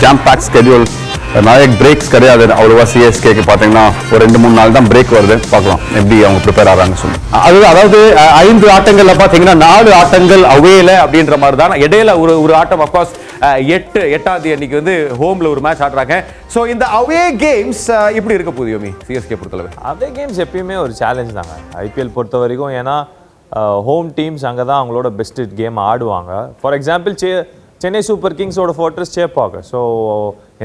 Jam back schedule, நிறைய breaks கிடையாது அவ்வளோவா. சிஎஸ்கேக்கு பார்த்தீங்கன்னா ஒரு 2-3 நாள் தான் பிரேக் வருது. பார்க்கலாம் எப்படி அவங்க ப்ரிப்பேர் ஆகிறாங்கன்னு சொல்லி. அதாவது 5 ஆட்டங்கள்ல பார்த்தீங்கன்னா 4 ஆட்டங்கள் அவேல அப்படின்ற மாதிரி தான். இடையில ஒரு ஆட்டம் அப்கோர்ஸ் 8ஆம் அன்னைக்கு வந்து ஹோம்ல ஒரு மேட்ச் ஆடுறாங்க. ஸோ இந்த அவே கேம்ஸ் இப்படி இருக்க போகுது யோமி சிஎஸ்கே பொறுத்தளவு? அவே கேம்ஸ் எப்பயுமே ஒரு சேலஞ்ச் தாங்க ஐபிஎல் பொறுத்த வரைக்கும். ஏன்னா ஹோம் டீம்ஸ் அங்கே தான் அவங்களோட பெஸ்ட் கேம் ஆடுவாங்க. ஃபார் எக்ஸாம்பிள் சென்னை சூப்பர் கிங்ஸோட ஃபோர்ட்ரஸ் சேப்பாக. ஸோ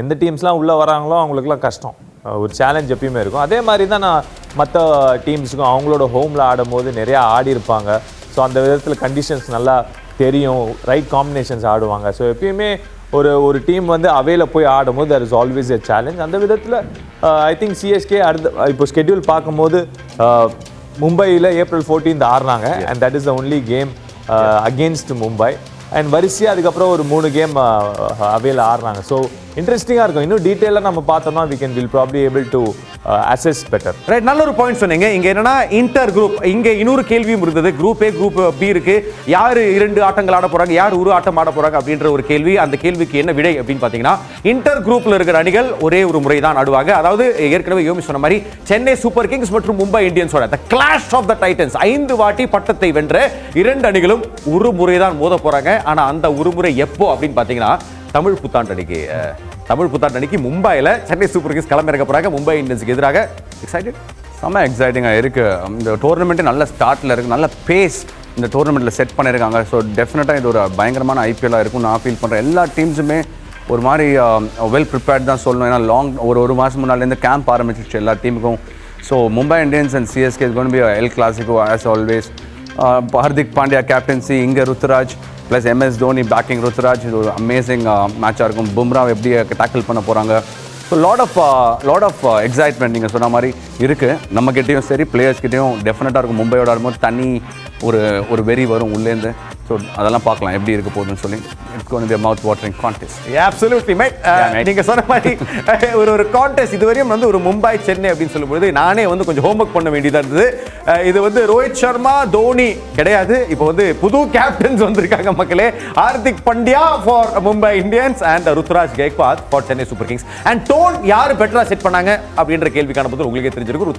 எந்த டீம்ஸ்லாம் உள்ளே வராங்களோ அவங்களுக்குலாம் கஷ்டம், ஒரு சேலஞ்ச் எப்பயுமே இருக்கும். அதே மாதிரி தான் நான் மற்ற டீம்ஸுக்கும் அவங்களோட ஹோமில் ஆடும்போது நிறையா ஆடி இருப்பாங்க. ஸோ அந்த விதத்தில் கண்டிஷன்ஸ் நல்லா தெரியும், ரைட் காம்பினேஷன்ஸ் ஆடுவாங்க. ஸோ எப்பயுமே ஒரு டீம் வந்து அவேல போய் ஆடும்போது that is always a challenge. அந்த விதத்தில் ஐ திங்க் சிஎஸ்கே இப்போ ஸ்கெட்யூல் பார்க்கும்போது மும்பையில் April 14 ஆடுறாங்க. And that is the only game against Mumbai. And வரிசையாக அதுக்கப்புறம் ஒரு 3 கேம் அவேல ஆடுறாங்க. ஸோ இன்ட்ரெஸ்டிங்காக இருக்கும். இன்னும் டீட்டெயிலாக நம்ம பார்த்தோம்னா will probably able to assess better. Right, நல்ல ஒரு பாயிண்ட் சொன்னீங்க. இங்க என்னன்னா இன்டர் குரூப், இங்க இன்னொரு கேள்வியும் இருந்தது. குரூப் ஏ குரூப் பி இருக்கு, யாரு 2 ஆட்டங்கள் ஆட போறாங்க, யார் ஒரு ஆட்டம் ஆட போறாங்க அப்படின்ற ஒரு கேள்வி. அந்த கேள்விக்கு என்ன விடை அப்படின்னு பாத்தீங்கன்னா, இன்டர் குரூப்ல இருக்கிற அணிகள் ஒரே ஒரு முறை தான் ஆடுவாங்க. அதாவது ஏற்கனவே யோமி சொன்ன மாதிரி சென்னை சூப்பர் கிங்ஸ் மற்றும் மும்பை இந்தியன்ஸோட த கிளாஷ் ஆஃப் த டைட்டன்ஸ் 5 வாட்டி பட்டத்தை வென்ற 2 அணிகளும் ஒரு முறை தான் மோத போறாங்க. ஆனா அந்த ஒரு முறை எப்போ அப்படின்னு பாத்தீங்கன்னா தமிழ் புத்தாண்டு அன்னைக்கு மும்பையில் சென்னை சூப்பர் கிங்ஸ் களமிறக்க போறாங்க மும்பை இந்தியன்ஸுக்கு எதிராக. எக்ஸைட்டட்? செம்ம எக்ஸைட்டிங்காக இருக்குது. இந்த டோர்னமெண்ட்டு நல்ல ஸ்டார்ட்டில் இருக்குது, நல்ல பேஸ் இந்த டோர்னமெண்ட்டில் செட் பண்ணியிருக்காங்க. ஸோ டெஃபினட்டாக இது ஒரு பயங்கரமான ஐபிஎல்லாக இருக்கும் நான் ஃபீல் பண்ணுறேன். எல்லா டீம்ஸுமே ஒரு மாதிரி வெல் ப்ரிப்பேர்ட் தான் சொல்லணும். ஏன்னா ஒரு மாதம் முன்னாலேருந்து கேம்ப் ஆரம்பிச்சிருச்சு எல்லா டீமுக்கும். So Mumbai Indians and CSK is gonna be el clasico as always. Hardik Pandya captaincy, இங்கே Ruturaj plus MS Dhoni backing Ruturaj. இது ஒரு அமேசிங் மேட்சாக இருக்கும். பும்ரா எப்படி டேக்கிள் பண்ண போகிறாங்க. ஸோ லாட் ஆஃப் எக்ஸைட்மெண்ட் நீங்கள் சொன்ன மாதிரி இருக்குது. நம்மக்கிட்டேயும் சரி பிளேயர்ஸ்கிட்டையும் டெஃபினட்டாக இருக்கும். மும்பையோட ஆடும்போது தனி ஒரு வெறி வரும் உள்ளேருந்து. ஸோ அதெல்லாம் பார்க்கலாம் எப்படி இருக்க போகுதுன்னு சொல்லி. It's going to be a mouth watering contest. Absolutely mate. நீங்க சொன்ன மாதிரி ஒரு கான்டெஸ்ட் இதுவரையும் வந்து ஒரு மும்பை சென்னை அப்படின்னு சொல்லும்போது நானே வந்து கொஞ்சம் ஹோம்வொர்க் பண்ண வேண்டியதாக இருந்தது. இது வந்து ரோஹித் சர்மா தோனி கிடையாது, இப்போ வந்து புது கேப்டன்ஸ் வந்திருக்காங்க மக்களே. Hardik Pandya for Mumbai Indians and Ruturaj Gaikwad for Chennai Super Kings. And டோன் யார் பெட்டரா செட் பண்ணாங்க அப்படின்ற கேள்விக்கான பதில் உங்களுக்கே தெரிஞ்சிருக்கும்.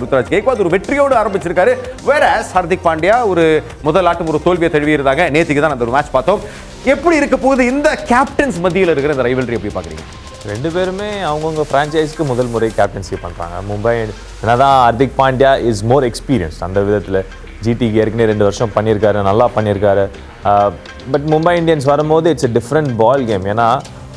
ருத்துராஜ் கெய்க்வாட் ஒரு வெற்றியோடு ஆரம்பிச்சிருக்காரு. வேறஸ் ஹார்திக் பாண்டியா ஒரு முதல் ஆட்டம் ஒரு தோல்வியை தழுவி இருந்தாங்க. நேற்றுக்கு தான் அந்த ஒரு மேட்ச் பார்த்தோம். எப்படி இருக்க போகுது இந்த கேப்டன்ஸ் மத்தியில் இருக்கிற இந்த ரைவல்ரி எப்படி பார்க்குறீங்க? 2 பேருமே அவங்கவுங்க ஃப்ரான்ச்சைஸ்க்கு முதல் முறை கேப்டன்சி பண்ணுறாங்க. மும்பை என்னதான் Hardik Pandya is more experience அந்த விதத்தில். ஜிடிக்கு ஏற்கனவே 2 வருஷம் பண்ணியிருக்காரு, நல்லா பண்ணியிருக்காரு. பட் மும்பை இந்தியன்ஸ் வரும்போது it's a different ball game. ஏன்னா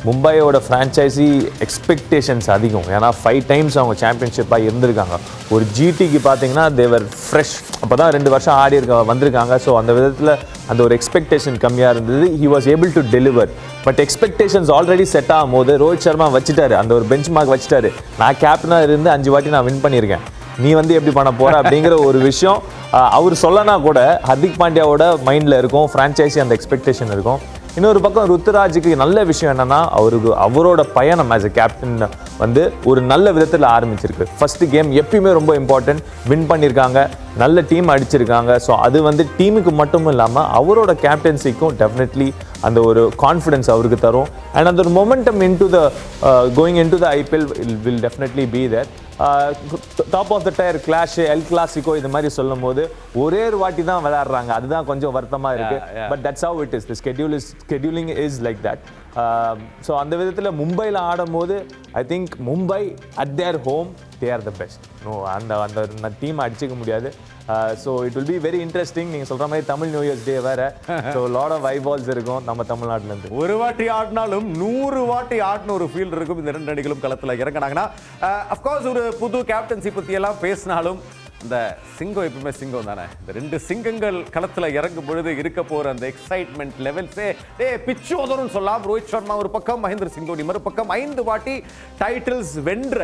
மும்பையோட ஃப்ரான்ச்சைசி எக்ஸ்பெக்டேஷன்ஸ் அதிகம். ஏன்னா 5 டைம்ஸ் அவங்க சாம்பியன்ஷிப்பாக இருந்திருக்காங்க. ஒரு ஜிடிக்கு பார்த்தீங்கன்னா தேவர் ஃப்ரெஷ், அப்போ தான் 2 வருஷம் வந்திருக்காங்க. ஸோ அந்த விதத்தில் அந்த ஒரு எக்ஸ்பெக்டேஷன் கம்மியாக இருந்தது. He was able to deliver. But expectations already set ஆகும் போது ரோஹித் சர்மா வச்சுட்டாரு, அந்த ஒரு பெஞ்ச் மார்க் வச்சுட்டாரு. நான் கேப்டனாக இருந்து 5 வாட்டி நான் வின் பண்ணியிருக்கேன், நீ வந்து எப்படி பண்ண போற அப்படிங்கிற ஒரு விஷயம் அவர் சொல்லனா கூட ஹர்திக் பாண்டியாவோட மைண்டில் இருக்கும். ஃப்ரான்ச்சைசி அந்த எக்ஸ்பெக்டேஷன் இருக்கும். இன்னொரு பக்கம் ருத்துராஜுக்கு நல்ல விஷயம் என்னன்னா அவரோட பயணம் ஆஸ் எ கேப்டன் வந்து ஒரு நல்ல விதத்தில் ஆரம்பிச்சிருக்கு. ஃபர்ஸ்ட் கேம் எப்பயுமே ரொம்ப இம்பார்ட்டன்ட், வின் பண்ணியிருக்காங்க, நல்ல டீம் அடிச்சிருக்காங்க. ஸோ அது வந்து டீமுக்கு மட்டும் இல்லாமல் அவரோட கேப்டன்சிக்கும் டெஃபினெட்லி அந்த ஒரு கான்ஃபிடன்ஸ் அவருக்கு தரும். அண்ட் அந்த ஒரு momentum going into the IPL will definitely be there. Top of the tier clash, el clasico இது மாதிரி சொல்லும் போது ஒரே ஒரு வாட்டி தான் விளையாடுறாங்க. அதுதான் கொஞ்சம் வருத்தமா இருக்கு. But that's how it is. The scheduling is like that. So அந்த விதத்தில் மும்பையில் ஆடும்போது I think Mumbai at their home they are the best. அந்த டீம் அடிச்சிக்க முடியாது. So it will be very interesting. நீங்கள் சொல்கிற மாதிரி தமிழ் நியூ இயர்ஸ் டே வேறு. ஸோ லாட் ஆஃப் ஐபால்ஸ் இருக்கும் நம்ம தமிழ்நாட்டிலேருந்து. ஒரு வாட்டி ஆடினாலும் 100 வாட்டி ஆடின ஒரு ஃபீல்டு இருக்கும் இந்த 2 அணிகளும் களத்தில் இறங்கினாங்கன்னா. அஃப்கோர்ஸ் ஒரு புது கேப்டன்சி பற்றியெல்லாம் பேசினாலும் இந்த சிங்கம் எப்பவுமே சிங்கம் தானே. இந்த 2 சிங்கங்கள் களத்தில் இறங்கும் பொழுது இருக்க போகிற அந்த எக்ஸைட்மெண்ட் லெவல்ஸே பிச்சு உதறும் சொல்லலாம். ரோஹித் சர்மா ஒரு பக்கம், மகேந்திர சிங் தோனி மறுபக்கம். 5 வாட்டி டைட்டில்ஸ் வென்ற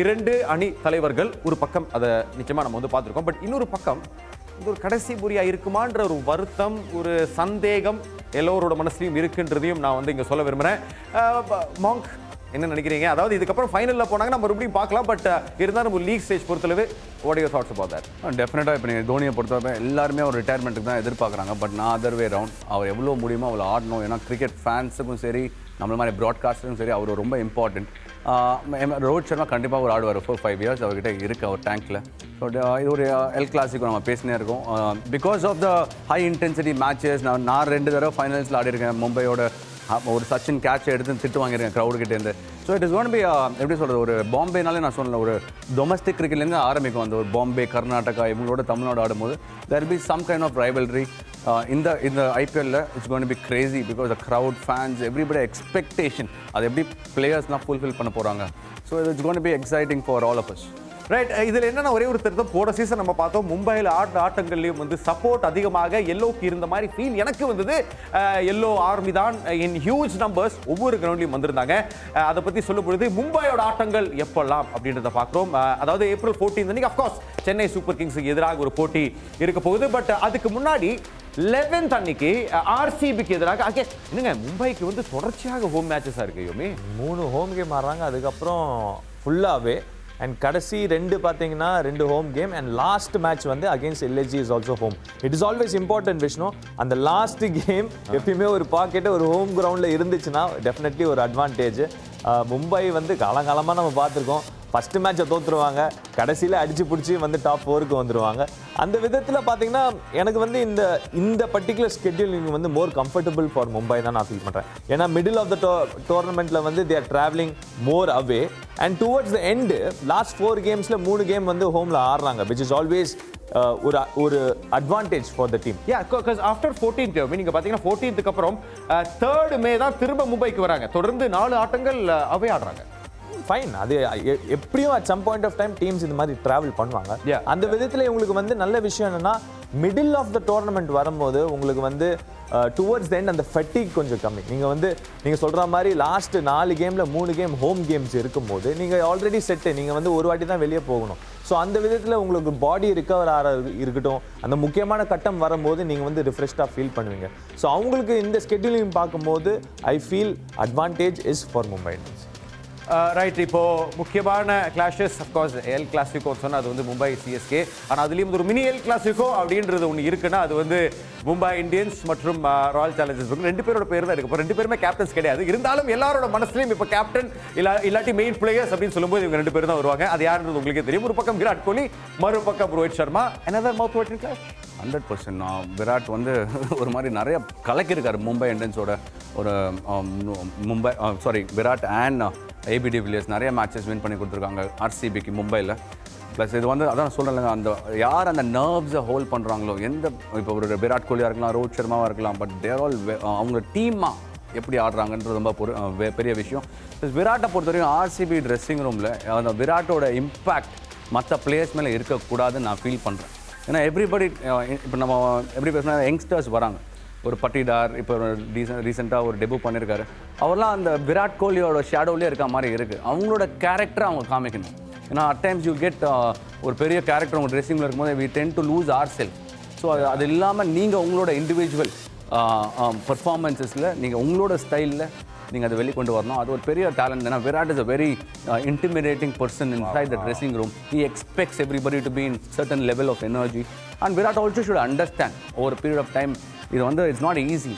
2 அணி தலைவர்கள் ஒரு பக்கம். அதை நிச்சயமாக நம்ம வந்து பார்த்துருக்கோம். பட் இன்னொரு பக்கம் இது ஒரு கடைசி புரியா இருக்குமான்ற ஒரு வருத்தம், ஒரு சந்தேகம் எல்லோரோட மனசுலையும் இருக்குன்றதையும் நான் வந்து இங்கே சொல்ல விரும்புகிறேன். மாங்க் என்ன நினைக்கிறீங்க? அதாவது இதுக்கப்புறம் ஃபைனலில் போனாங்க நம்ம மறுபடியும் பார்க்கலாம். பட் இருந்தாலும் நம்ம லீக் ஸ்டேஜ் பொறுத்தளவு what are your thoughts about that? டெஃபினட்டாக இப்போ நீங்கள் தோனியை பொறுத்தவரை எல்லாருமே ஒரு ரிட்டையர்மெண்ட்டுக்கு தான் எதிர்பார்க்குறாங்க. பட் நான் அதர் வே ரவுண்ட் அவர் எவ்வளோ முடியுமோ அவ்வளோ ஆடணும். ஏன்னா கிரிக்கெட் ஃபேன்ஸுக்கும் சரி நம்மள மாதிரி ப்ராட்காஸ்டரும் சரி அவர் ரொம்ப இம்பார்ட்டன்ட். ரோஹித் சர்மா கண்டிப்பாக ஒரு ஆடுவார் 4-5 இயர்ஸ் அவர்கிட்ட இருக்குது அவர் டேங்க்கில். ஸோ இது ஒரு எல் கிளாசிக்கோ நம்ம பேசினே இருக்கோம். Because of the high intensity matches நான் 2 தடவை ஃபைனல்ஸில் ஆடிருக்கேன். மும்பையோட ஒரு சச்சின் கேட்ச் எடுத்து திட்டு வாங்கியிருக்கேன் க்ரௌடுக்கிட்டேருந்து. So it is gonna be எப்படி சொல்கிறது, ஒரு பாம்பேனாலே நான் சொன்னேன் ஒரு டொமஸ்டிக் கிரிக்கெட்லேருந்து ஆரம்பிக்கும். அந்த ஒரு பாம்பே கர்நாடகா இவங்களோட தமிழ்நாடு ஆடும்போது there be some kind of rivalry. இந்த ஐபிஎல்ல it's gonna be crazy because the crowd fans everybody expectation அது எப்படி பிளேயர்ஸ்லாம் ஃபுல்ஃபில் பண்ண போகிறாங்க. So it's gonna be exciting for all of us. Right. இதில் என்னென்ன ஒரே ஒரு திருத்தம், போன சீசன் நம்ம பார்த்தோம் மும்பையில் ஆட்டங்கள்லையும் வந்து சப்போர்ட் அதிகமாக எல்லோக்கு இருந்த மாதிரி ஃபீல் எனக்கு வந்தது. எல்லோ ஆர்மி தான் இன் ஹியூஜ் நம்பர்ஸ் ஒவ்வொரு கிரவுண்ட்லையும் வந்திருந்தாங்க. அதை பற்றி சொல்லும் பொழுது மும்பையோட ஆட்டங்கள் எப்பெல்லாம் அப்படின்றத பார்க்குறோம். அதாவது April 14 அன்னைக்கு அஃப்கோர்ஸ் சென்னை சூப்பர் கிங்ஸுக்கு எதிராக ஒரு போட்டி இருக்க போகுது. பட் அதுக்கு முன்னாடி 11th அன்னைக்கு ஆர்சிபிக்கு எதிராக என்னங்க மும்பைக்கு வந்து தொடர்ச்சியாக ஹோம் மேட்சஸாக இருக்கு. யோமி 3 ஹோம் கேம் ஆடுறாங்க, அதுக்கப்புறம் ஃபுல்லாகவே அண்ட் கடைசி 2 பார்த்தீங்கன்னா 2 home game and last match வந்து against LSG is also home. It is always important Vishnu. அந்த லாஸ்ட் கேம் எப்பயுமே ஒரு பாக்கெட்டு ஒரு ஹோம் கிரவுண்டில் இருந்துச்சுன்னா டெஃபினெட்லி ஒரு அட்வான்டேஜ். மும்பை வந்து காலங்காலமாக நம்ம பார்த்துருக்கோம், ஃபஸ்ட்டு மேட்சை தோற்றுருவாங்க, கடைசியில் அடித்து பிடிச்சி வந்து டாப் 4க்கு வந்துடுவாங்க. அந்த விதத்தில் பார்த்தீங்கன்னா எனக்கு வந்து இந்த பர்டிகுலர் ஸ்கெட்யூலிங் வந்து மோர் கம்ஃபர்டபுள் ஃபார் மும்பை தான் நான் ஃபீல் பண்ணுறேன். ஏன்னா மிடில் ஆஃப் த டோர்னமெண்ட்டில் வந்து they are travelling more away and towards the end last 4 கேம்ஸில் 3 game வந்து ஹோமில் ஆடுறாங்க, விச் இஸ் ஆல்வேஸ் ஒரு advantage for the team. Because after 14th நீங்க பாத்தீங்கன்னா 14th அப்புறம் 3rd மே தான் திரும்ப மும்பைக்கு வராங்க. தொடர்ந்து 4 ஆட்டங்கள் அவே ஆடுறாங்க. ஃபைன், அது எப்படியும் at some point of time teams இந்த மாதிரி டிராவல் பண்ணுவாங்க. அந்த விதத்தில் உங்களுக்கு வந்து நல்ல விஷயம் என்னன்னா மிடில் ஆஃப் த டோர்னமெண்ட் வரும்போது உங்களுக்கு வந்து டுவர்ட்ஸ் த எண்ட் அந்த ஃபட்டிக் கொஞ்சம் கம்மி. நீங்கள் சொல்கிற மாதிரி லாஸ்ட் 4 கேமில் 3 கேம் ஹோம் கேம்ஸ் இருக்கும்போது நீங்கள் ஆல்ரெடி செட்டு, நீங்கள் வந்து ஒரு வாட்டி தான் வெளியே போகணும். ஸோ அந்த விதத்தில் உங்களுக்கு பாடி ரிகவர் ஆக இருக்கட்டும், அந்த முக்கியமான கட்டம் வரும்போது நீங்கள் வந்து ரிஃப்ரெஷ்டாக ஃபீல் பண்ணுவீங்க. ஸோ அவங்களுக்கு இந்த ஸ்கெட்யூலிங் பார்க்கும்போது I feel advantage is for Mumbai Indians. Right. இப்போ முக்கியமான கிளாஷஸ் அஃப்கோர்ஸ் எல் கிளாசிக்கோ சொன்னால் அது வந்து மும்பை சிஎஸ்கே. ஆனால் அதுலேயும் ஒரு மினி எல் கிளாசிக்கோ அப்படின்றது ஒன்று இருக்குன்னா அது வந்து மும்பை இந்தியன்ஸ் மற்றும் ராயல் சேலஞ்சர்ஸ். 2 பேரோட பேர் தான் இருக்கு. 2 பேருமே கேப்டன்ஸ் கிடையாது. இருந்தாலும் எல்லாரோட மனசுலையும் இப்போ கேப்டன் இல்லாட்டி மெயின் பிளேயர்ஸ் அப்படின்னு சொல்லும்போது இவங்க 2 பேர் தான் வருவாங்க. அது யாருன்றது உங்களுக்கே தெரியும். ஒரு பக்கம் விராட் கோலி, மறுபக்கம் Rohit Sharma. another mouth watering clash. 100% Virat வந்து ஒரு மாதிரி நிறைய கலக்கியிருக்காரு மும்பை இந்தியன்ஸோட. ஒரு விராட் அண்ட் ஏபி டிவிலியர்ஸ் நிறைய மேட்சஸ் வின் பண்ணி கொடுத்துருக்காங்க ஆர்சிபிக்கு மும்பையில். ப்ளஸ் இது வந்து அதான் சொல்கிறேன், அந்த யார் அந்த நர்வ்ஸை ஹோல்ட் பண்ணுறாங்களோ, இப்போ ஒரு விராட் கோலியாக இருக்கலாம், ரோஹித் சர்மாவாக இருக்கலாம், பட் தேர் ஆல் அவங்க டீமாக எப்படி ஆடுறாங்கன்றது ரொம்ப பெரிய விஷயம். ப்ளஸ் விராட்டை பொறுத்த வரைக்கும் ஆர்சிபி ட்ரெஸ்ஸிங் ரூமில் அந்த விராட்டோட இம்பேக்ட் மற்ற பிளேயர்ஸ் மேலே இருக்கக்கூடாதுன்னு நான் ஃபீல் பண்ணுறேன். ஏன்னா எவ்ரிபடி இப்போ நம்ம எப்படி பேசினா யங்ஸ்டர்ஸ் வராங்க, ஒரு பட்டிடார் இப்போ ரீசெண்டாக ஒரு டெபு பண்ணியிருக்காரு, அவர்லாம் அந்த விராட் கோலியோட ஷேடோவிலே இருக்க மாதிரி இருக்குது. அவங்களோட கேரக்டரை அவங்க காமிக்கணும். ஏன்னா அட் டைம்ஸ் யூ கெட் ஒரு பெரிய கேரக்டர் உங்கள் ட்ரெஸ்ஸிங்கில் இருக்கும்போது we tend to lose our self. So அது இல்லாமல் நீங்கள் உங்களோட இண்டிவிஜுவல் பர்ஃபார்மன்ஸஸில் நீங்கள் உங்களோட ஸ்டைலில் நீங்கள் அதை வெளிக்கொண்டு வரணும். அது ஒரு பெரிய டேலண்ட். ஏன்னா Virat is a very intimidating person inside the dressing room. He expects everybody to be in certain level of energy, and Virat also should understand over a period of time இது வந்து இட்ஸ் நாட் ஈஸி.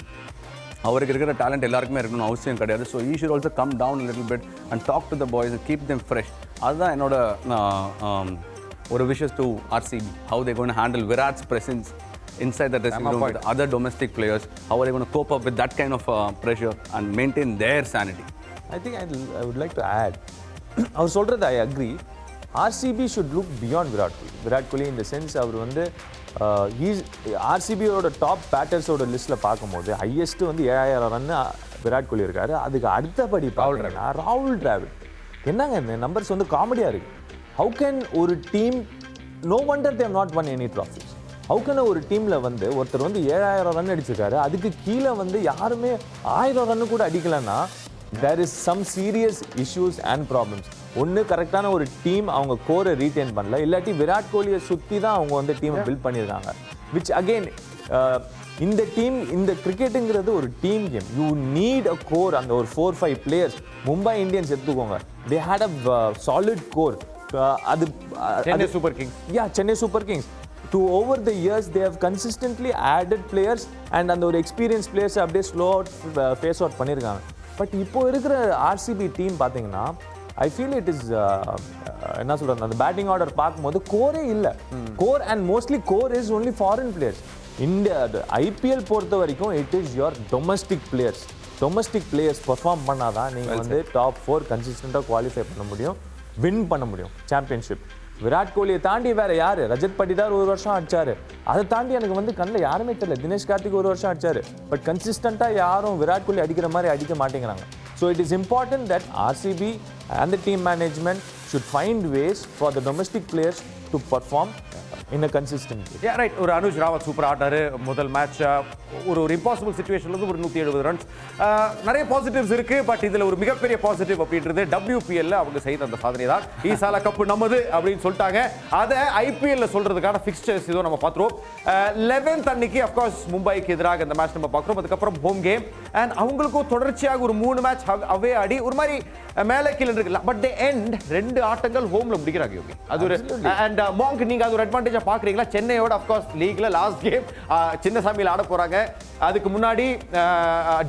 அவருக்கு இருக்கிற talent எல்லாருக்குமே இருக்கணும்னு அவசியம் கிடையாது. So he should also come down a little bit and talk to the boys and keep them fresh. அதுதான் என்னோட ஒரு wishes to RCB. how they going to handle Virat's presence inside the dressing room with other domestic players. How are they going to cope up with that kind of pressure and maintain their sanity? I think I would like to add, அவர் சொல்கிறது I agree. RCB should look beyond Virat Kohli in the sense அவர் வந்து ஆர்சிபியோட top பேட்டர்ஸோட லிஸ்ட்டில் பார்க்கும்போது highest வந்து 7000 run Virat Kohli இருக்காரு. அதுக்கு அடுத்தபடி ராகுல் டிராவிட். என்னங்க இந்த நம்பர்ஸ் வந்து காமெடியாக இருக்குது. ஹவு கேன் ஒரு team, no wonder they not won any trophies. How can ஒரு டீமில் வந்து ஒருத்தர் வந்து 7000 ரன் அடிச்சிருக்காரு, அதுக்கு கீழே வந்து யாருமே 1000 ரன்னு கூட அடிக்கலைன்னா there is some serious issues and problems. ஒன்று கரெக்டான ஒரு டீம் அவங்க கோரை ரீட்டைன் பண்ணல, இல்லாட்டி விராட் கோலியை சுற்றி தான் அவங்க வந்து டீமை பில்ட் பண்ணியிருக்காங்க. விச் அகெயின் இந்த டீம், இந்த கிரிக்கெட்டுங்கிறது ஒரு team game. You need a core. அந்த ஒரு 4-5 பிளேயர்ஸ் மும்பை இந்தியன்ஸ் எடுத்துக்கோங்க, they had a solid core. அது Chennai Super Kings. Chennai Super Kings over the years they have consistently added players and அந்த ஒரு எக்ஸ்பீரியன்ஸ் பிளேயர்ஸ் அப்படியே ஸ்லோ அவுட் ஃபேஸ் அவுட் பண்ணியிருக்காங்க. But இப்போ இருக்கிற ஆர்சிபி டீம் பார்த்தீங்கன்னா ஐ ஃபீல் இட் இஸ் என்ன சொல்கிறது, அந்த பேட்டிங் ஆர்டர் பார்க்கும்போது கோரே இல்லை. Core and mostly core is only foreign players. India IPL பொறுத்த வரைக்கும் it is your domestic players perform பண்ணாதான் நீங்கள் வந்து டாப் 4 கன்சிஸ்டண்ட்டாக குவாலிஃபை பண்ண முடியும், வின் பண்ண முடியும் சாம்பியன்ஷிப். விராட் கோலியை தாண்டி வேற யாரு? ரஜத் படிதார் ஒரு வருஷம் அடிச்சாரு, அதை தாண்டி எனக்கு வந்து கண்ணில் யாருமே தெரியல. தினேஷ் கார்த்திக் ஒரு வருஷம் அடிச்சாரு, பட் கன்சிஸ்டண்ட்டாக யாரும் விராட் கோலி அடிக்கிற மாதிரி அடிக்க மாட்டேங்கிறாங்க. So it is important that RCB and the team management should find ways for the domestic players to perform in a consistent way. Yeah, right. ஒரு அனுஜ் ராவத் சூப்பர் ஆட்டாரு முதல் மேட்ச். ஒரு இம்பாசிபிள் சிச்சுவேஷன்ல இருந்து ஒரு 170 ரன்ஸ். நிறைய பாசிட்டிவ்ஸ் இருக்கு, பட் இதுல ஒரு மிகப்பெரிய பாசிட்டிவ் அப்படின்றது WPL அவங்க செய்த அந்த சாதனை தான். ஈசாலா கப் நமது அப்படின்னு சொல்லிட்டாங்க. அதை IPL சொல்றதுக்கான ஃபிக்ஸ்சர்ஸ் இதோ நம்ம பார்த்துருவோம். 11th அன்னைக்கு of course மும்பைக்கு எதிராக இந்த மேட்ச் நம்ம பார்க்குறோம். அதுக்கப்புறம் ஹோம் கேம் அண்ட் அவங்களுக்கும் தொடர்ச்சியாக ஒரு 3 மேட்ச் அவே ஆடி ஒரு மாதிரி மேலே கீழே இருக்குல்ல, பட் தே எண்ட் 2 ஆட்டங்கள் ஹோம்ல முடிக்கிறாங்க யோகி. அது ஒரு அண்ட் மாங்க் நீங்க அது ஒரு அட்வான்டேஜா பாக்குறீங்களா? சென்னையோட of course லீக்ல லாஸ்ட் கேம் சின்னசாமியில் ஆட போறாங்க. அதுக்கு முன்னாடி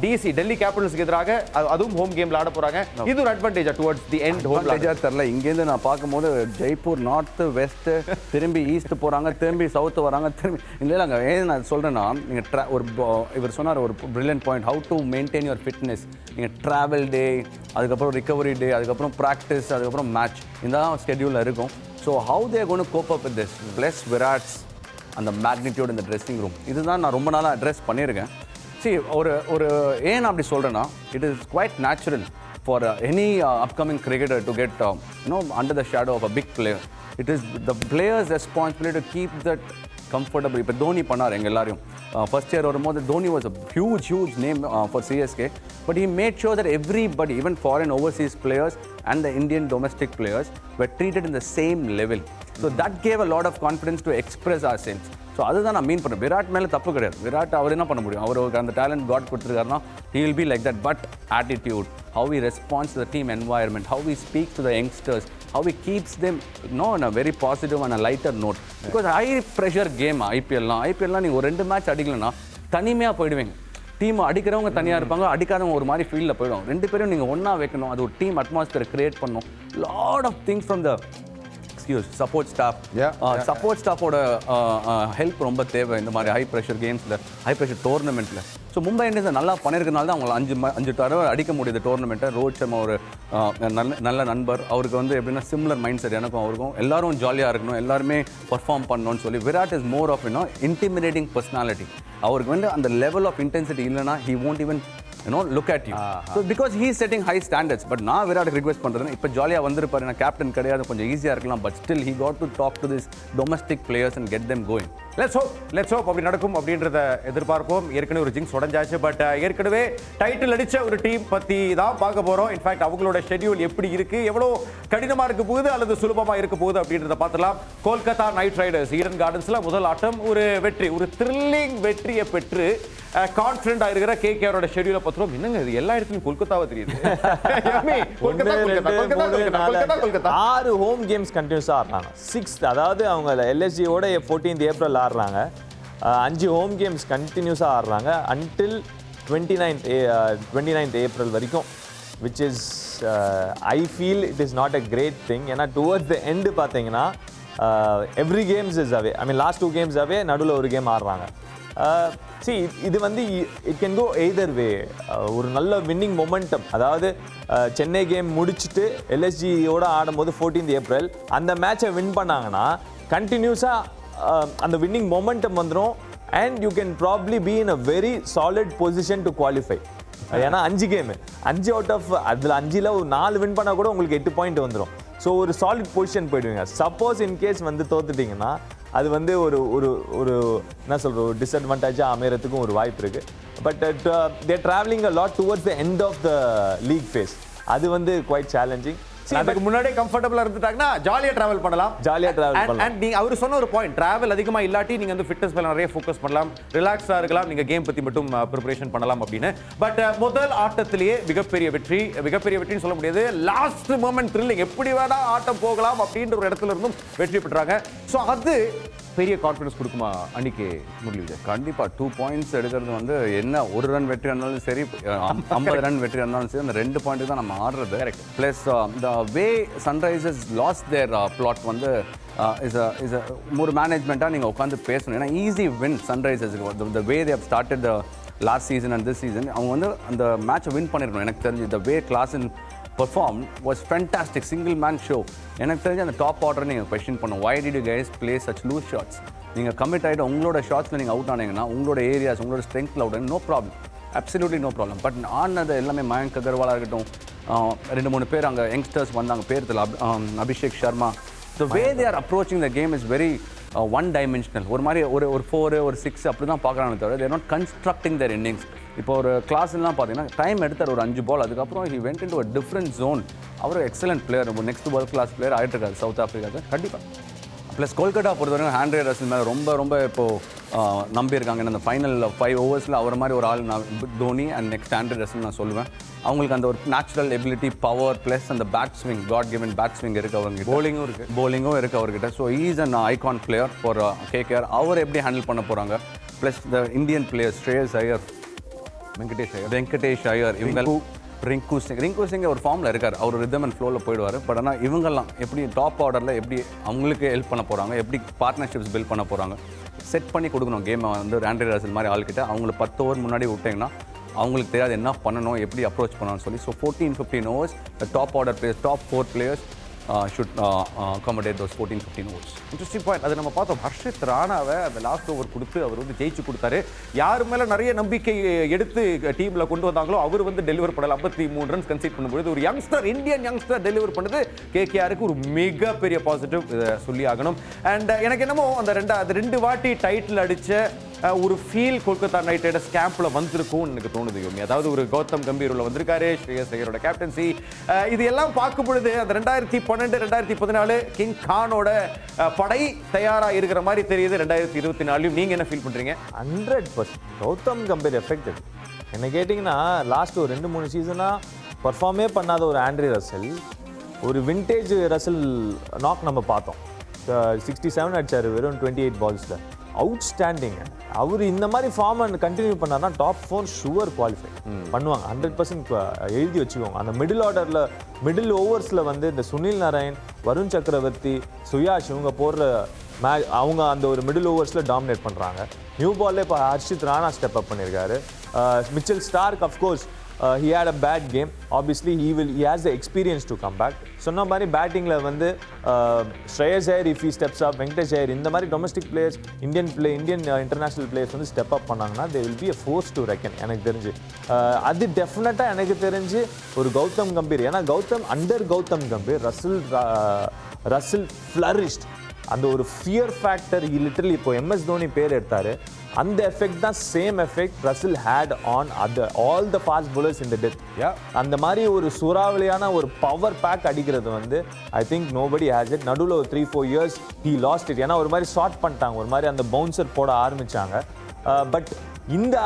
டிசி டெல்லி கேபிட்டல்ஸ்க்கு எதிராக அதுவும் ஹோம் கேம்ல ஆட போறாங்க. இது ஒரு அட்வான்டேஜா டுவர்ட்ஸ் தி எண்ட் ஹோம் தெரியல. இங்கேருந்து நான் பார்க்கும்போது ஜெய்ப்பூர் நார்த் வெஸ்ட் திரும்பி ஈஸ்ட் போறாங்க, திரும்பி சவுத் வராங்க, திரும்பி இல்லைங்க. ஏன் நான் சொல்றேன்னா, நீங்க ஒரு இவர் சொன்னார் ஒரு brilliant point, how to maintain your fitness. நீங்க டிராவல் டே, அதுக்கப்புறம் ரிகவரி டே, அதுக்கப்புறம் ப்ராக்டிஸ், அதுக்கப்புறம் மேட்ச், இந்த ஸ்கெடியூலில் இருக்கும். So how they going to cope up with this plus Virat's அந்த மேக்னிடியூட் இந்த ட்ரெஸ்ஸிங் ரூம், இதுதான் நான் ரொம்ப நாளாக அட்ரெஸ் பண்ணியிருக்கேன். ஒரு ஏன் அப்படி சொல்கிறேன்னா, it is quite natural for any upcoming cricketer to get under the shadow of a big player. It is the player's responsibility to keep that comfortable. இப்போ தோனி பண்ணார் எங்கள் எல்லாரையும். ஃபர்ஸ்ட் இயர் வரும்போது Dhoni was a huge name for CSK, but he made sure that everybody, even foreign overseas players and the Indian domestic players, were treated in the same level. So that gave a lot of confidence to express ourselves. So அதுதான் நான் மீன் பண்ணுறேன். விராட் மேலே தப்பு கிடையாது. விராட் அவர் என்ன பண்ண முடியும்? அவருக்கு அந்த டேலண்ட் காட் கொடுத்துருக்காருன்னா he will be like that. But attitude, how he responds to the team environment, how he speaks to the youngsters, how he keeps them in a very positive and a lighter note. Because high pressure game ஐபிஎல்லாம் நீங்கள் ஒரு 2 match அடிக்கலன்னா தனிமையாக போயிடுவீங்க. Team அடிக்கிறவங்க தனியாக இருப்பாங்க, அடிக்காதவங்க ஒரு மாதிரி ஃபீல்டில் போயிடும். 2 பேரும் நீங்கள் ஒன்றா வைக்கணும். அது ஒரு டீம் அட்மாஸ்பியர் கிரியேட் பண்ணணும். Lot of things from the support ஸ்டாஃபோட ஹெல்ப் ரொம்ப தேவை இந்த மாதிரி ஹை ப்ரெஷர் கேம்ஸில், ஹை ப்ரெஷர் டோர்னமெண்ட்டில். ஸோ மும்பை இந்தியன்ஸ் நல்லா பண்ணியிருக்கனால தான் அவங்களை 5 தடவை அடிக்க முடியுது டோர்னமெண்ட்டை. ரோஹித் சர்மா ஒரு நல்ல நண்பர், அவருக்கு வந்து எப்படின்னா சிமிலர் மைண்ட் செட் எனக்கும் அவருக்கும். எல்லாரும் ஜாலியாக இருக்கணும், எல்லாருமே பர்ஃபார்ம் பண்ணணும்னு சொல்லி. Virat is more of intimidating personality. அவருக்கு வந்து அந்த லெவல் ஆஃப் இன்டென்சிட்டி இல்லைன்னா he won't even look at you. So because he is setting high standards. But நான் விராட் ரிக்வெஸ்ட் பண்ணுறேன், இப்போ ஜாலியாக வந்திருப்பாரு, நான் கேப்டன் கிடையாது, கொஞ்சம் ஈஸியாக இருக்கலாம். But still he got to talk to this domestic players and get them going. Let's hope அப்படி நடக்கும் அப்படின்றத எதிர்பார்ப்போம். ஏற்கனவே ஒரு ஜிங்ஸ் உடஞ்சாச்சு, பட் ஏற்கனவே டைட்டில் அடிச்ச ஒரு டீம் பற்றி தான் பார்க்க போகிறோம். இன்ஃபேக்ட் அவங்களோட ஷெட்யூல் எப்படி இருக்கு, எவ்வளோ கடினமாக இருக்க போகுது அல்லது சுலபமாக இருக்க போகுது அப்படின்றத பார்த்துலாம். கோல்கத்தா நைட் ரைடர்ஸ் ஈடன் கார்டன்ஸில் முதல் ஆட்டம் ஒரு வெற்றி, ஒரு த்ரில்லிங் வெற்றியை பெற்று கான்ஃபிடென்ட் இருக்கிற KKR ஷெட்யூலை பார்த்துருவோம். என்னங்க இது எல்லா இடத்துலையும் கொல்கத்தாவை தெரியுது. 6 ஹோம் கேம்ஸ் கண்டினியூஸாக ஆடுறாங்க. 6th, அதாவது அவங்க LSG-யோட 14th ஏப்ரல் ஆடுறாங்க. 5 ஹோம் கேம்ஸ் கண்டினியூஸாக ஆடுறாங்க அன்டில் 29th ஏப்ரல் வரைக்கும், which is I feel it is not a great thing. ஏன்னா டுவர்ட்ஸ் த எண்டு பார்த்தீங்கன்னா every games is away. I mean last 2 games away, நடுவில் ஒரு கேம் ஆடுறாங்க. இது வந்து it can go either way. ஒரு நல்ல வின்னிங் மொமெண்டம், அதாவது சென்னை கேம் முடிச்சுட்டு LSG-யோட ஆடும்போது 14th ஏப்ரல் அந்த மேட்சை வின் பண்ணாங்கன்னா கண்டினியூஸாக அந்த வின்னிங் மொமெண்டம் வந்துடும். And you can probably be in a very solid position to qualify. ஏன்னா 5 கேமு, 5 அவுட் ஆஃப் அதில் 5ல் ஒரு 4 வின் பண்ணால் கூட உங்களுக்கு 8 பாயிண்ட் வந்துடும். ஸோ ஒரு சாலிட் பொசிஷன் போயிடுவீங்க. சப்போஸ் இன்கேஸ் வந்து தோத்துட்டிங்கன்னா அது வந்து ஒரு என்ன சொல்கிற ஒரு டிஸ்அட்வான்டேஜாக அமையறதுக்கும் ஒரு வாய்ப்பு இருக்குது. But they're travelling a lot towards the end of the league phase. அது வந்து குவைட் சேலஞ்சிங். அதுக்கு முன்னாடியே கம்ஃபர்டபுளா இருந்துட்டாங்கன்னா ஜாலியா டிராவல் பண்ணலாம். அண்ட் நீங்க அவர் சொன்ன ஒரு பாயிண்ட், டிராவல் அதிகமா இல்லாட்டி நீங்க வந்து ஃபிட்னஸ் மேல நிறைய ஃபோக்கஸ் பண்ணலாம், ரிலாக்ஸா இருக்கலாம், நீங்க கேம் பத்தி மட்டும் ப்ரிப்பரேஷன் பண்ணலாம் அப்படின்னு. பட் முதல் ஆட்டத்திலேயே மிகப்பெரிய வெற்றின்னு சொல்ல முடியாது. லாஸ்ட் மொமெண்ட் த்ரில்லிங், எப்படி வேணா ஆட்டம் போகலாம் அப்படின்ற ஒரு இடத்துல இருந்தும் வெற்றி பெற்றாங்க. ஸோ அது பெரிய கான்ஃபிடன்ஸ் கொடுக்குமா அன்னைக்கு முரளி விஜய்? கண்டிப்பாக 2 பாயிண்ட்ஸ் எடுக்கிறது வந்து என்ன, ஒரு ரன் வெற்றி இருந்தாலும் சரி, 50 ரன் வெற்றி இருந்தாலும் சரி, அந்த 2 பாயிண்ட் தான் நம்ம ஆடுறது. Correct. Plus the way Sunrisers lost their plot வந்து இஸ் ஒரு மேனேஜ்மெண்ட்டாக நீங்கள் உட்காந்து பேசணும். ஏன்னா ஈஸி வின் சன்ரைசர்ஸுக்கு the way they have started the last season and this season அவங்க வந்து அந்த மேட்சை வின் பண்ணிருக்கணும். எனக்கு தெரிஞ்சு த வே கிளாஸின் perform was fantastic, single man show. எனக்கு தெரிஞ்சு அந்த டாப் ஆர்டர் நீங்கள் கொஸ்டின் பண்ணும், why did you guys play such loose shots? நீங்கள் கமிட் ஆகிட்டு உங்களோட ஷாட்ஸில் நீங்கள் அவுட் ஆனீங்கன்னா உங்களோட ஏரியாஸ் உங்களோட ஸ்ட்ரென்த்தில் அவுட் ஆனீங்க, no problem, absolutely no problem. But ஆனது எல்லாமே மயங்க் அகர்வாலாக இருக்கட்டும், 2-3 பேர் அங்கே யங்ஸ்டர்ஸ் வந்தாங்க, பேர் தெரியல, Abhishek Sharma. The way they are approaching the game is very one dimensional. ஒரு மாதிரி ஒரு 4 ஒரு 6 அப்படி தான் பார்க்குறாங்க தவிர they're not constructing their innings. இப்போ ஒரு கிளாஸ்லாம் பார்த்தீங்கன்னா டைம் எடுத்தார் ஒரு 5 பால், அதுக்கப்புறம் ஹி வெண்ட் இன்டு ஒரு டிஃப்ரெண்ட் ஜோன். அவர் excellent player, next world class player ஆகிட்டு இருக்காரு சவுத் ஆஃப்ரிக்காவுக்கு கண்டிப்பாக. ப்ளஸ் கொல்கட்டா பொறுத்தவரைக்கும் ஆண்ட்ரே ரசல் மேலே ரொம்ப இப்போது நம்பியிருக்காங்க. இந்த ஃபைனல் 5 ஓவர்ஸில் அவர் மாதிரி ஒரு ஆள் நான் Dhoni and next Andre Russell நான் சொல்லுவேன். அவங்களுக்கு அந்த ஒரு நேச்சுரல் எபிலிட்டி, பவர், ப்ளஸ் அந்த bat swing, God given bat swing இருக்குது அவங்ககிட்ட. போலிங்கும் இருக்குது அவர்கிட்ட. So is an icon player for KKR. அவர் எப்படி ஹேண்டில் பண்ண போகிறாங்க? Plus the Indian players Shreyas Iyer, Venkatesh Iyer, இவங்க ரிங்கு சிங் ஒரு ஃபார்மில் இருக்கார், அவர் ரிதம் அண்ட் ஃப்ளோவில் போயிடுவார். பட் ஆனால் இவங்கெல்லாம் எப்படி டாப் ஆர்டரில் எப்படி அவங்களுக்கு ஹெல்ப் பண்ண போகிறாங்க, எப்படி பார்ட்னர்ஷிப்ஸ் பில்ட் பண்ண போகிறாங்க, செட் பண்ணி கொடுக்கணும் கேமை வந்து ஆண்ட்ரே ரசல் மாதிரி ஆள்கிட்ட. அவங்களுக்கு 10 ஓவர் முன்னாடி விட்டிங்கன்னா அவங்களுக்கு தெரியாது என்ன பண்ணணும், எப்படி அப்ரோச் பண்ணணும்னு சொல்லி. So 14-15 overs top order players, top 4 players should accommodate those 14-15 overs. Interesting point. அது நம்ம பார்த்தோம், ஹர்ஷித் ராணாவை அந்த லாஸ்ட் ஓவர் கொடுத்து அவர் வந்து ஜெயிச்சு கொடுத்தாரு. யார் மேலே நிறைய நம்பிக்கை எடுத்து டீமில் கொண்டு வந்தாங்களோ அவர் வந்து டெலிவர் பண்ணல. 53 ரன்ஸ் கன்சீட் பண்ணும்போது ஒரு யங்ஸ்டர், இந்தியன் யங்ஸ்டர் டெலிவர் பண்ணது கேகேஆருக்கு ஒரு மிகப்பெரிய பாசிட்டிவ் சொல்லி ஆகணும். அண்ட் எனக்கு என்னமோ அந்த 2 வாட்டி டைட்டில் அடித்த ஒரு ஃபீல் கொல்கத்தா நைட் ரைடர்ஸ் கேம்பில் வந்திருக்கும்னு எனக்கு தோணுது யோமி. அதாவது ஒரு கௌதம் கம்பீர் உள்ள வந்திருக்காரு, ஸ்ரேயஸ் ஐயரோட கேப்டன்சி, இது எல்லாம் பார்க்கும் பொழுது அந்த 2012-2014 கிங் கானோட படை தயாரா இருக்கிற மாதிரி தெரியுது. 2024 நீங்க என்ன ஃபீல் பண்றீங்க? 100% கௌதம் கம்பீர் எஃபெக்டிவ். என்ன கேட்டிங்கன்னா லாஸ்ட் ஒரு 2-3 சீசனாக பர்ஃபார்மே பண்ணாத ஒரு ஆண்ட்ரே ரசல், ஒரு விண்டேஜ் ரசல் நாக் நம்ம பார்த்தோம். 67 அடிச்சார் வெறும் 28 பால்ஸில். அவுட்ஸ்டாண்டிங். அவர் இந்த மாதிரி ஃபார்ம் கண்டினியூ பண்ணார்னா டாப் 4 ஷுவர் குவாலிஃபை பண்ணுவாங்க. 100% எழுதி வச்சுக்கோங்க. அந்த மிடில் ஓவர்ஸில் வந்து இந்த சுனில் நாராயண், வருண் சக்கரவர்த்தி, சுயாஷ் இவங்க போடுற அவங்க அந்த ஒரு மிடில் ஓவர்ஸில் டாமினேட் பண்ணுறாங்க. நியூ பால்ல இப்போ ஹர்ஷித் ராணா ஸ்டெப் அப் பண்ணியிருக்காரு. Mitchell Stark of course he had a bad game. Obviously he has the experience to come back. சொன்ன மாதிரி பேட்டிங்கில் வந்து ஸ்ரேயஸ் Iyer if he steps up, Venkatesh Iyer, இந்த மாதிரி domestic players, Indian international players வந்து ஸ்டெப் அப் பண்ணாங்கன்னா they will be a force to reckon. எனக்கு தெரிஞ்சு அது டெஃபினட்டாக எனக்கு தெரிஞ்சு ஒரு கௌதம் கம்பீர். ஏன்னா கௌதம் கம்பீர் ரசில் ஃப்ளரிஷ்ட். அந்த ஒரு ஃபியர் ஃபேக்டர் லிட்டரலி இப்போ எம்எஸ் தோனி பேர் எடுத்தார், அந்த எஃபெக்ட் தான் same effect Russell had on all the fast bowlers in the death. அந்த மாதிரி ஒரு சூறாவளியான ஒரு பவர் பேக் அடிக்கிறது வந்து I think nobody has it. நடுவில் ஒரு 3-4 இயர்ஸ் ஹி லாஸ்ட் இட். ஏன்னா ஒரு மாதிரி ஷார்ட் பண்ணிட்டாங்க, ஒரு மாதிரி அந்த பவுன்சர் போட ஆரம்பித்தாங்க. பட் இந்த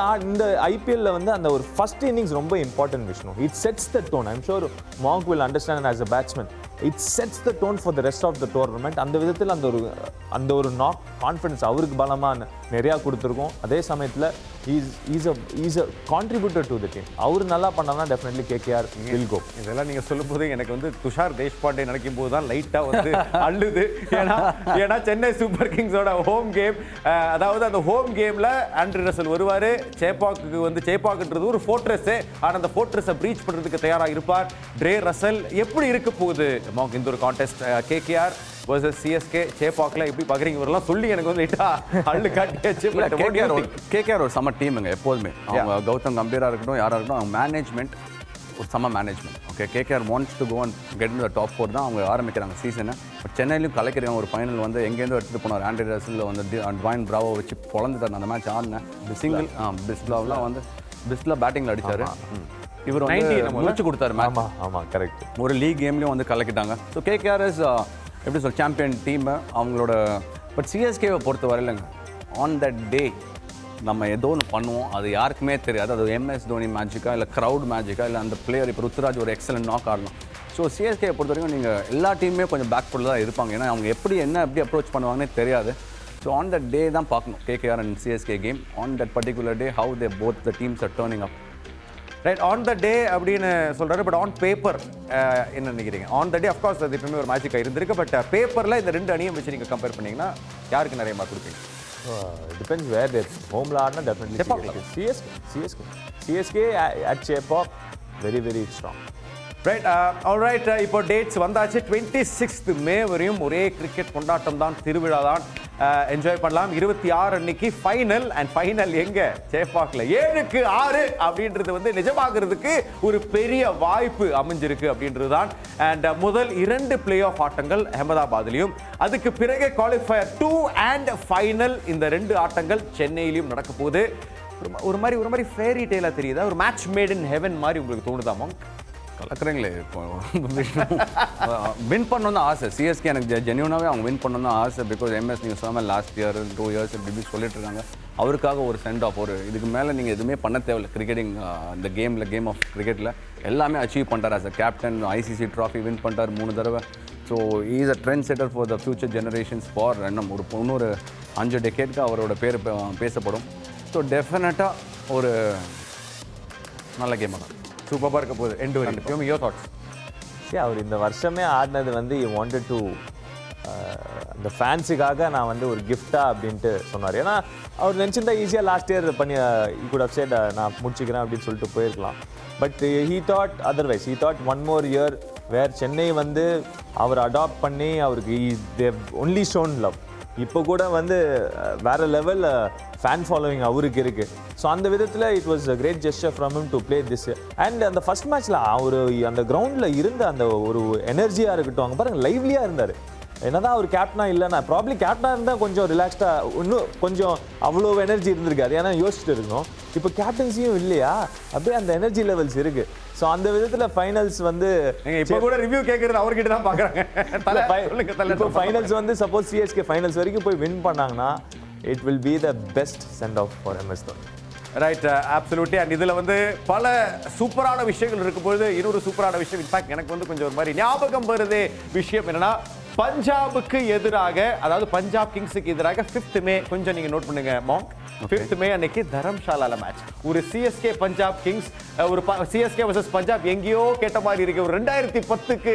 ஐபிஎல்ல வந்து அந்த ஒரு ஃபர்ஸ்ட் இன்னிங்ஸ் ரொம்ப இம்பார்ட்டன்ட் விஷயம். It sets the tone. I'm sure Mark will understand as a batsman. It sets the tone for the rest of the tournament. அந்த விதத்தில் அந்த ஒரு நாக் கான்ஃபிடன்ஸ் அவருக்கு பலமாக நிறையா கொடுத்துருக்கோம். அதே சமயத்தில் is a contributor to the team. அவர் நல்லா பண்ணாங்கன்னா டெஃபினெட்லி கேகேஆர் வில் கோ. இதெல்லாம் நீங்கள் சொல்லும்போது எனக்கு வந்து துஷார் தேஷ்பாண்டே நினைக்கும் போது தான் லைட்டாக வந்து அள்ளுது. ஏன்னா சென்னை சூப்பர் கிங்ஸோட ஹோம் கேம், அதாவது அந்த ஹோம் கேமில் ஆண்ட்ரே ரசல் வருவார். சேப்பாக்குன்றது ஒரு ஃபோர்ட்ரெஸ்ஸு, ஆனால் அந்த ஃபோர்ட்ரெஸ்ஸை ப்ரீச் பண்ணுறதுக்கு தயாராக இருப்பார் ட்ரே ரசல். எப்படி இருக்க போகுது இந்த ஒரு கான்டெஸ்ட் கேகேஆர் versus சிஎஸ்கே சேப்பாக்கில் எப்படி பார்க்குறீங்க? இவரெல்லாம் சொல்லி எனக்கு வந்து லைட்டாக அள்ளு காட்டியாச்சு. கேகேஆர் ஒரு சம டீமுங்க எப்போதுமே. அவங்க கௌதம் கம்பீராக இருக்கட்டும், யாராக இருக்கட்டும், அவங்க மேனேஜ்மெண்ட் ஒரு சம management. Okay, KKR wants to go and get in the top 4 தான் அவங்க ஆரம்பிக்கிறாங்க சீசனை. பட் சென்னையிலும் கலைக்கிறாங்க. ஒரு ஃபைனல் வந்து எங்கேருந்து எடுத்துகிட்டு போனார் ஆண்ட்ரே ரசலில் வந்து ட்வாயின் பிராவோ வச்சு பொழந்துட்டார். அந்த மேட்ச் ஆடினேன் சிங்கிள் பிஸ்லாவெலாம் வந்து பிஸ்லா பேட்டிங்கில் அடித்தார். இவர் முடிச்சு கொடுத்தாரு. ஆமாம் கரெக்ட். ஒரு லீக் கேம்லேயும் வந்து கலக்கிட்டாங்க. ஸோ கேகேஆர் இஸ் எப்படி சொல் சாம்பியன் டீமை அவங்களோட. பட் சிஎஸ்கேவை பொறுத்த வரையிலங்க ஆன் தட் டே நம்ம ஏதோ ஒன்று பண்ணுவோம், அது யாருக்குமே தெரியாது. அது எம்எஸ் தோனி மேஜிக்கா இல்லை க்ரௌட் மேஜிக்கா இல்லை அந்த பிளேயர் இப்போ ருத்துராஜ் ஒரு எக்ஸலன்ட் நாக் ஆடலாம். ஸோ சிஎஸ்கே பொறுத்த வரைக்கும் நீங்கள் எல்லா டீமுமே கொஞ்சம் பேக் ஃபுல்லாக தான் இருப்பாங்க. ஏன்னா அவங்க எப்படி அப்ரோச் பண்ணுவாங்கன்னே தெரியாது. So so on that day தான் பார்க்கணும் KKR and CSK game. On that particular day how they both the teams are turning up. Right, on the day அப்படின்னு சொல்கிறாரு. பட் ஆன் பேப்பர் என்ன நினைக்கிறீங்க? ஆன் த டே அஃப்கோர்ஸ் அது எப்பவுமே ஒரு மேஜிக்காக இருந்திருக்கு. பட் பேப்பரில் இந்த ரெண்டு அணியும் வச்சு நீங்கள் கம்பேர் பண்ணிங்கன்னா யாருக்கு நிறைய மார்க் கொடுப்பீங்க? டிபெண்ட்ஸ் வேர் தேர் ஹோம்ல ஆடினா definitely CSK at Chepauk very very strong. Right, alright. இப்போ டேட்ஸ் வந்தாச்சு. 26th மே வரையும் ஒரே கிரிக்கெட் கொண்டாட்டம் தான், திருவிழா தான். என்ஜாய் பண்ணலாம். 26 அன்னைக்கு ஃபைனல். அண்ட் ஃபைனல் எங்க? சேப்பாக்ல 7-6 அப்படின்றது வந்து நிஜமாகிறதுக்கு ஒரு பெரிய வாய்ப்பு அமைஞ்சிருக்கு அப்படின்றது தான். அண்ட் முதல் 2 பிளே ஆஃப் ஆட்டங்கள் அகமதாபாத்லையும், அதுக்கு பிறகு குவாலிஃபயர் 2 அண்ட் ஃபைனல் இந்த 2 ஆட்டங்கள் சென்னையிலையும் நடக்க போகுது. ஒரு மாதிரி ஃபேரி டேலா தெரியுதா? ஒரு மேட்ச் மேட் இன் ஹெவன் மாதிரி உங்களுக்கு தோணுதா மாங்க்? கலக்குறீங்களே இப்போ வின் பண்ணணும் தான் ஆசை. சிஎஸ்கே எனக்கு ஜென்யூனாகவே அவங்க வின் பண்ணணும் தான் ஆசை. பிகாஸ் எம்எஸ் நீங்கள் சொன்ன லாஸ்ட் இயர் 2 years இப்படி சொல்லிட்டு இருக்காங்க. அவருக்காக ஒரு சென்ட் ஆஃப், ஒரு இதுக்கு மேலே நீங்கள் எதுவுமே பண்ண தேவையில்லை. கிரிக்கெட்டிங் இந்த கேம் ஆஃப் கிரிக்கெட்டில் எல்லாமே அச்சீவ் பண்ணிட்டார். As a captain ICC trophy win பண்ணிட்டார் 3 தடவை. So is a trend செட்டர் for the future generations for இன்னும் இன்னொரு 5 டெக்கேட்க்கு அவரோட பேர் பேசப்படும். ஸோ டெஃபினட்டாக ஒரு நல்ல கேமாக தான் சூப்பராக இருக்க போகுது. எண்டு வரைக்கும் யோர் தாட்ஸ்? அவர் இந்த வருஷமே ஆடினது வந்து வாண்டட் டு அந்த ஃபேன்ஸுக்காக நான் வந்து ஒரு கிஃப்டா அப்படின்ட்டு சொன்னார். ஏன்னா அவர் நினச்சிருந்தா ஈஸியாக லாஸ்ட் இயர் பண்ணி குட் ஹவ் செட் நான் முடிச்சுக்கிறேன் அப்படின்னு சொல்லிட்டு போயிருக்கலாம். But he thought otherwise. He thought one more year where Chennai வந்து அவர் அடாப்ட் பண்ணி அவருக்கு தேவ் ஒன்லி ஷோன் லவ். இப்போ கூட வந்து வேற லெவல் ஃபேன் ஃபாலோவிங் அவருக்கு இருக்கு. ஸோ அந்த விதத்தில் it was a great gesture from him to play this. And அந்த ஃபர்ஸ்ட் மேட்ச்சில் அவர் அந்த கிரவுண்டில் இருந்த அந்த ஒரு எனர்ஜியாக இருக்கட்டும், அங்கே பாருங்கள் லைவ்லியாக இருந்தார். என்னதான் அவர் கேப்டனாக இல்லைன்னா ப்ராப்ளி கேப்டனாக இருந்தால் கொஞ்சம் ரிலாக்ஸ்டாக இன்னும் கொஞ்சம் அவ்வளோ எனர்ஜி இருந்திருக்காரு. ஏன்னா யோசிச்சுட்டு இருக்கணும். இப்போ கேப்டன்சியும் இல்லையா, அப்படியே அந்த எனர்ஜி லெவல்ஸ் இருக்கு. ஸோ அந்த விதத்தில் ஃபைனல்ஸ் வந்து இப்போ கூட ரிவ்யூ கேட்கறது அவர்கிட்ட தான் பார்க்குறாங்க. இப்போ ஃபைனல்ஸ் வந்து சப்போஸ் சிஎஸ்கே ஃபைனல்ஸ் வரைக்கும் போய் வின் பண்ணாங்கன்னா it will be the best send off for MS Dhoni. Right, absolutely. And இதில் வந்து பல சூப்பரான விஷயங்கள் இருக்கும்போது இன்னொரு சூப்பரான விஷயம், இன்ஃபேக்ட் எனக்கு வந்து கொஞ்சம் ஒரு மாதிரி ஞாபகம் வருது விஷயம் என்னன்னா, பஞ்சாபுக்கு எதிராக, அதாவது பஞ்சாப் கிங்ஸுக்கு எதிராக 5th மே கொஞ்சம் நீங்க நோட் பண்ணுங்க மாங்க். 5th மே அன்னைக்கு தரம்ஷாலால மேட்ச். ஒரு சிஎஸ்கே பஞ்சாப் கிங்ஸ், ஒரு சிஎஸ்கே வர்சஸ் பஞ்சாப் எங்கேயோ கேட்ட மாதிரி இருக்கு. ஒரு 2010க்கு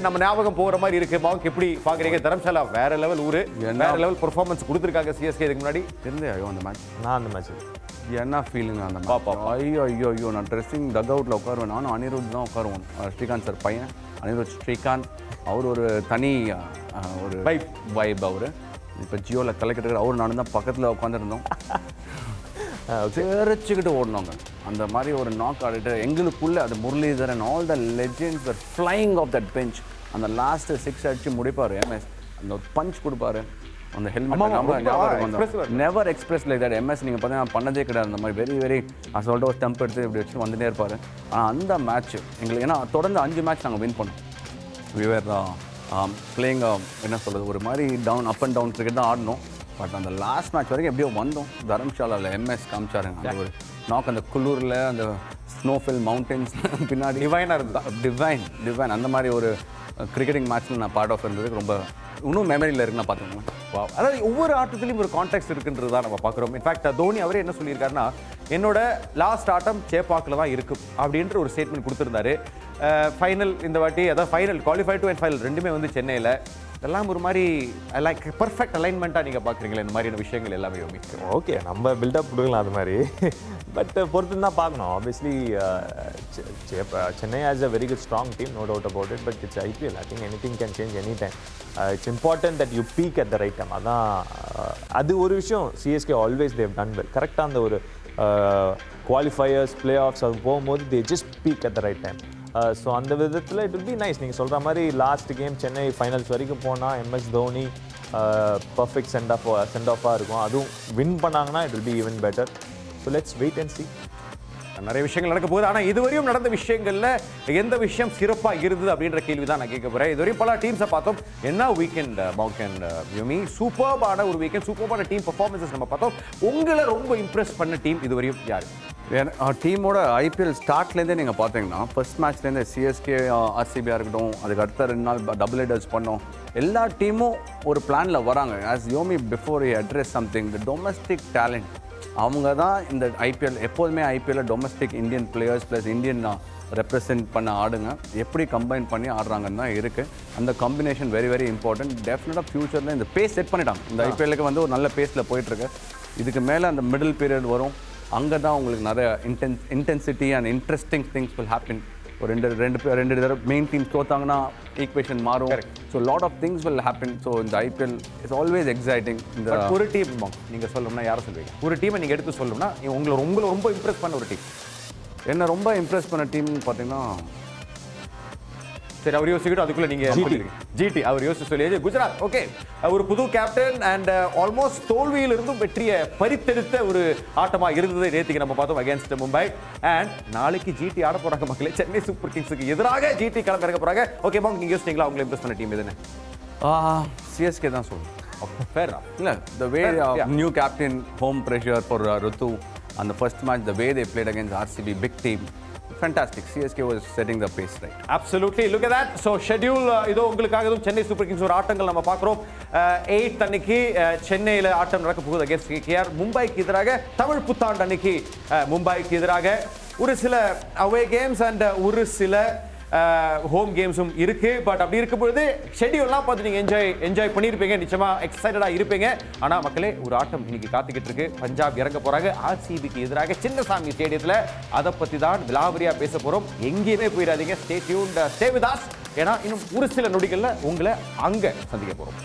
நம்ம ஞாபகம் போகிற மாதிரி இருக்கு. மாங்க் எப்படி பாக்குறீங்க? தரம்ஷாலா வேற லெவல் ஊரு, வேற லெவல் பெர்ஃபார்மன்ஸ் கொடுத்துருக்காங்க சிஎஸ்கே. இதுக்கு முன்னாடி இருந்தே அந்த மேட்ச், நான் அந்த மேட்ச் என்ன ஃபீலிங் அந்த பாப்பா. ஐயோ நான் ட்ரெஸ்ஸிங் டக் அவுட்டில் உட்காருவேன். நானும் அனிருத் தான் உட்காருவோம். ஸ்ரீகாந்த் சார் பையன் அனிருத் ஸ்ரீகாந்த். அவர் ஒரு தனி ஒரு வைப். அவர் இப்போ ஜியோவில் கலெக்டர் அவர் நானும் தான் பக்கத்தில் உட்காந்துருந்தோம். தெரிச்சுக்கிட்டு ஓடினோங்க. அந்த மாதிரி ஒரு நாக் ஆடிட்டு எங்களுக்குள்ளே அது Muralidhar and all the legends are flying off that bench. அந்த லாஸ்ட்டு 6 அடிச்சு முடிப்பார் எம்எஸ். அந்த ஒரு பஞ்ச் கொடுப்பாரு. அந்த helmet never express like that. MS நீங்கள் பார்த்தீங்கன்னா பண்ணதே கிடையாது அந்த மாதிரி. வெரி வெரி சொல்லிட்டு ஒரு ஸ்டம்ப் எடுத்து இப்படி வச்சு வந்துட்டே இருப்பார். ஆனால் அந்த மேட்ச் எங்களுக்கு, ஏன்னா தொடர்ந்து 5 மேட்ச் நாங்கள் வின் பண்ணோம். we were playing என்ன சொல்கிறது, ஒரு மாதிரி அப் அண்ட் டவுன் கிரிக்கெட் தான் ஆடணும். பட் அந்த லாஸ்ட் மேட்ச் வரைக்கும் எப்படியோ வந்தோம். தரம்ஷாலாவில் எம்எஸ் காமிச்சாருங்க. அந்த ஒரு நாக், அந்த குளூரில் அந்த ஸ்னோஃபில் மவுண்டன்ஸ் பின்னாடி டிவைனாக இருந்தா டிவைன் அந்த மாதிரி ஒரு கிரிக்கெட்டிங் மேட்ச்சில் நான் பார்ட் ஆஃப் இருந்ததுக்கு ரொம்ப இன்னும் மெமரியில் இருக்குன்னு நான் பார்த்துக்கோங்க. அதாவது ஒவ்வொரு ஆட்டத்திலையும் ஒரு கான்டெக்ட் இருக்குன்றது தான் நம்ம பார்க்குறோம். இன்ஃபேக்ட் தோனி அவரே என்ன சொல்லியிருக்காருன்னா, என்னோட லாஸ்ட் ஆட்டம் சேப்பாக்கில் தான் இருக்கும் அப்படின்ற ஒரு ஸ்டேட்மெண்ட் கொடுத்துருந்தாரு. ஃபைனல் இந்த வாட்டி, அதாவது final qualify to and final ரெண்டுமே வந்து சென்னையில். இதெல்லாம் ஒரு மாதிரி லைக் பர்ஃபெக்ட் அலைன்மெண்ட்டாக நீங்கள் பார்க்குறீங்களா இந்த மாதிரியான விஷயங்கள் எல்லாமே? யோமி, ஓகே, நம்ம பில்டப் கொடுக்கலாம் அது மாதிரி. பட் பொறுத்து தான் பார்க்கணும். Obviously Chennai has a very good strong team, no doubt about it. But it's IPL. I think anything can change any time. It's important that you peak at the right time. அதான் அது ஒரு விஷயம். CSK always they've done well. கரெக்டாக அந்த ஒரு qualifiers playoffs அது போகும்போது they just peak at the right time. So அந்த விதத்தில் இட் வில் பி நைஸ். நீங்கள் சொல்கிற மாதிரி லாஸ்ட் கேம் சென்னை ஃபைனல்ஸ் வரைக்கும் போனால் எம்எஸ் தோனி பர்ஃபெக்ட் சென்ட் ஆஃபாக இருக்கும். அதுவும் வின் பண்ணாங்கன்னா it will be even better. So let's wait and see. நிறைய விஷயங்கள் நடக்க போகுது. ஆனால் இதுவரையும் நடந்த விஷயங்கள்ல எந்த விஷயம் சிறப்பாக இருந்தது அப்படின்ற கேள்வி தான் நான் கேட்க போகிறேன். இதுவரையும் பல டீம்ஸை பார்த்தோம். என்ன வீக்கெண்ட் மவுண்ட் யோமி, சூப்பர்பான ஒரு வீக்கெண்ட், சூப்பர்பான டீம் பர்ஃபார்மன்ஸஸ் நம்ம பார்த்தோம். உங்களை ரொம்ப இம்ப்ரெஸ் பண்ண டீம் இதுவரையும் யார்? டீமோட ஐபிஎல் ஸ்டார்ட்லேருந்தே நீங்கள் பார்த்தீங்கன்னா ஃபர்ஸ்ட் மேட்ச்லேருந்து சிஎஸ்கே ஆர்சிபியாக இருக்கட்டும், அதுக்கு அடுத்த 2 நாள் டபுள் ஹெடர்ஸ் பண்ணோம். எல்லா டீமும் ஒரு பிளானில் வராங்க. As you may before address something, the domestic talent அவங்க தான் இந்த ஐபிஎல். எப்போதுமே ஐபிஎல்ல domestic Indian players plus Indian represent பண்ண ஆடுங்க எப்படி கம்பைன் பண்ணி ஆடுறாங்கன்னு தான் இருக்குது. அந்த காம்பினேஷன் வெரி வெரி இம்பார்ட்டன்ட். டெஃபினட்டாக ஃபியூச்சரில் இந்த பேஸ் செட் பண்ணிட்டாங்க. இந்த ஐபிஎல்லுக்கு வந்து ஒரு நல்ல பேஸில் போயிட்டுருக்கு. இதுக்கு மேலே அந்த மிடில் பீரியட் வரும். அங்கே தான் உங்களுக்கு நிறைய intensity and interesting things will happen. ஒரு ரெண்டு தடவை மெயின் டீம் தோத்தாங்கன்னா ஈக்குவேஷன் மாறும். So lot of things will happen. So இந்த ஐபிஎல் இஸ் ஆல்வேஸ் எக்ஸைட்டிங். இந்த ஒரு டீம் நீங்கள் சொல்லணும்னா யாரை சொல்லுவீங்க? ஒரு டீமை நீங்கள் எடுத்து சொல்லணும்னா உங்களை ரொம்ப இம்ப்ரெஸ் பண்ண ஒரு டீம். என்ன ரொம்ப இம்ப்ரெஸ் பண்ண டீம்னு பார்த்தீங்கன்னா, சரி அவர் யோசிக்கிட்டு அதுக்குள்ள நீங்க ஜிடி அவர் யோசிச்சு சொல்லியாச்சு. குஜராத் ஓகே, ஒரு புது கேப்டன் அண்ட் ஆல்மோஸ்ட் தோல்வியிலிருந்தும் வெற்றியை பறித்தெடுத்த ஒரு ஆட்டமா இருந்தது நேற்றுக்கு நம்ம பார்த்தோம் அகேன்ஸ்ட் மும்பை. அண்ட் நாளைக்கு ஜிடி ஆட போறாங்க மக்களே, சென்னை சூப்பர் கிங்ஸுக்கு எதிராக ஜிடி களம் இறங்க போறாங்க. ஓகே மாம், நீங்க யோசிச்சீங்களா உங்களை இம்ப்ரெஸ் பண்ண டீம் எதுன்னு? சிஎஸ்கே தான் சொல்லுவேன். ஃபேர் இல்லை, the way new captain, home pressure for Ruthu, அந்த first match the way they played against RCB big team. Fantastic. CSK was setting the pace right. Absolutely. Look at that. So schedule இதோ உங்களுக்காகவும் Chennai Super Kings ஒரு ஆட்டங்கள் நம்ம பார்க்குறோம். 8 அன்னைக்கு சென்னையில் ஆட்டம் நடக்க போகுது அகேன்ஸ்ட் கேகேஆர். மும்பைக்கு எதிராக தமிழ் புத்தாண்டு அன்னைக்கு மும்பைக்கு எதிராக ஒரு சில அவே கேம்ஸ் அண்ட் ஒரு சில ஹோம் கேம்ஸும் இருக்கு. பட் அப்படி இருக்கும்பொழுது ஷெட்யூல்லாம் பார்த்து நீங்கள் என்ஜாய் பண்ணியிருப்பீங்க, நிச்சயமாக எக்ஸைட்டடாக இருப்பீங்க. ஆனால் மக்களே, ஒரு ஆட்டம் இன்னைக்கு காத்துக்கிட்டு இருக்கு. பஞ்சாப் இறங்க போறாங்க ஆர்சிபிக்கு எதிராக சின்னசாமி ஸ்டேடியத்தில். அதை பற்றி தான் விலாவரியாக பேச போகிறோம். எங்கேயுமே போயிடாதீங்க. Stay tuned, stay with us. ஏன்னா இன்னும் ஒரு சில நொடிகளில் உங்களை அங்கே சந்திக்க போகிறோம்.